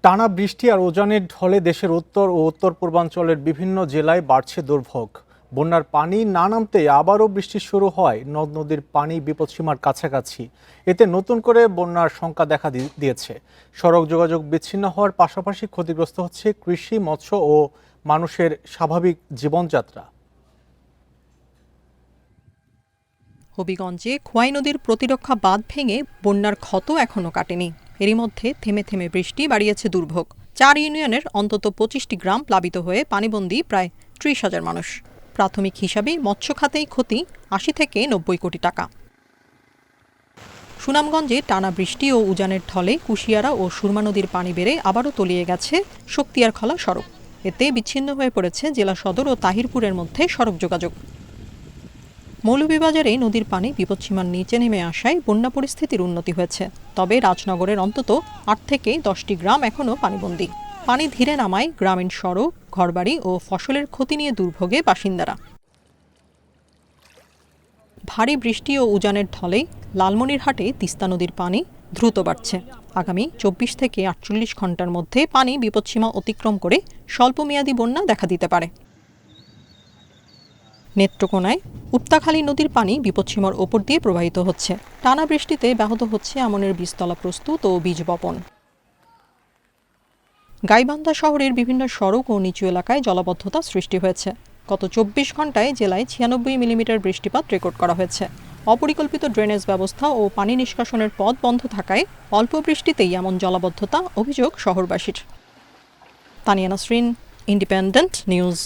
টানা বৃষ্টি আর উজানের ঢলে দেশের উত্তর ও উত্তর পূর্বাঞ্চলের বিভিন্ন জেলায় বাড়ছে দুর্ভোগ। বন্যার পানি না নামতেই আবারও বৃষ্টি শুরু হয়, নদ নদীর পানি বিপদসীমার কাছাকাছি। এতে নতুন করে বন্যার শঙ্কা দেখা দিয়েছে। সড়ক যোগাযোগ বিচ্ছিন্ন হওয়ার পাশাপাশি ক্ষতিগ্রস্ত হচ্ছে কৃষি, মৎস্য ও মানুষের স্বাভাবিক জীবনযাত্রা। হবিগঞ্জে খোয়াই নদীর প্রতিরক্ষা বাঁধ ভেঙে বন্যার ক্ষত এখনও কাটেনি। এরই মধ্যে থেমে থেমে বৃষ্টি বাড়িয়েছে দুর্ভোগ। 4 ইউনিয়নের অন্তত 25টি গ্রাম প্লাবিত হয়ে পানিবন্দী প্রায় 30,000 মানুষ। প্রাথমিক হিসাবে মৎস্য খাতেই ক্ষতি 80 থেকে 90 কোটি টাকা। সুনামগঞ্জে টানা বৃষ্টি ও উজানের ঢলে কুশিয়ারা ও সুরমা নদীর পানি বেড়ে আবারও তলিয়ে গেছে শক্তিয়ারখলা সড়ক। এতে বিচ্ছিন্ন হয়ে পড়েছে জেলা সদর ও তাহিরপুরের মধ্যে সড়ক যোগাযোগ। মৌলভীবাজারে নদীর পানি বিপদসীমার নিচে নেমে আসায় বন্যা পরিস্থিতির উন্নতি হয়েছে। তবে রাজনগরের অন্তত 8 থেকে 10টি গ্রাম এখনও পানিবন্দী। পানি ধীরে নামায় গ্রামীণ সড়ক, ঘরবাড়ি ও ফসলের ক্ষতি নিয়ে দুর্ভোগে বাসিন্দারা। ভারী বৃষ্টি ও উজানের ঢলে লালমনিরহাটে তিস্তা নদীর পানি দ্রুত বাড়ছে। আগামী 24 থেকে 48 ঘন্টার মধ্যে পানি বিপদসীমা অতিক্রম করে স্বল্পমেয়াদী বন্যা দেখা দিতে পারে। নেত্রকোনায় উপতাখালী নদীর পানি বিপদসীমার ওপর দিয়ে প্রবাহিত হচ্ছে। টানা বৃষ্টিতে ব্যাহত হচ্ছে আমনের বীজতলা প্রস্তুত ও বীজ বপন। গাইবান্ধা শহরের বিভিন্ন সড়ক ও নিচু এলাকায় জলাবদ্ধতা সৃষ্টি হয়েছে। গত 24 ঘন্টায় জেলায় 96 মিলিমিটার বৃষ্টিপাত রেকর্ড করা হয়েছে। অপরিকল্পিত ড্রেনেজ ব্যবস্থা ও পানি নিষ্কাশনের পথ বন্ধ থাকায় অল্প বৃষ্টিতেই এমন জলাবদ্ধতা, অভিযোগ শহরবাসীর। Tania Nasrin, Independent news.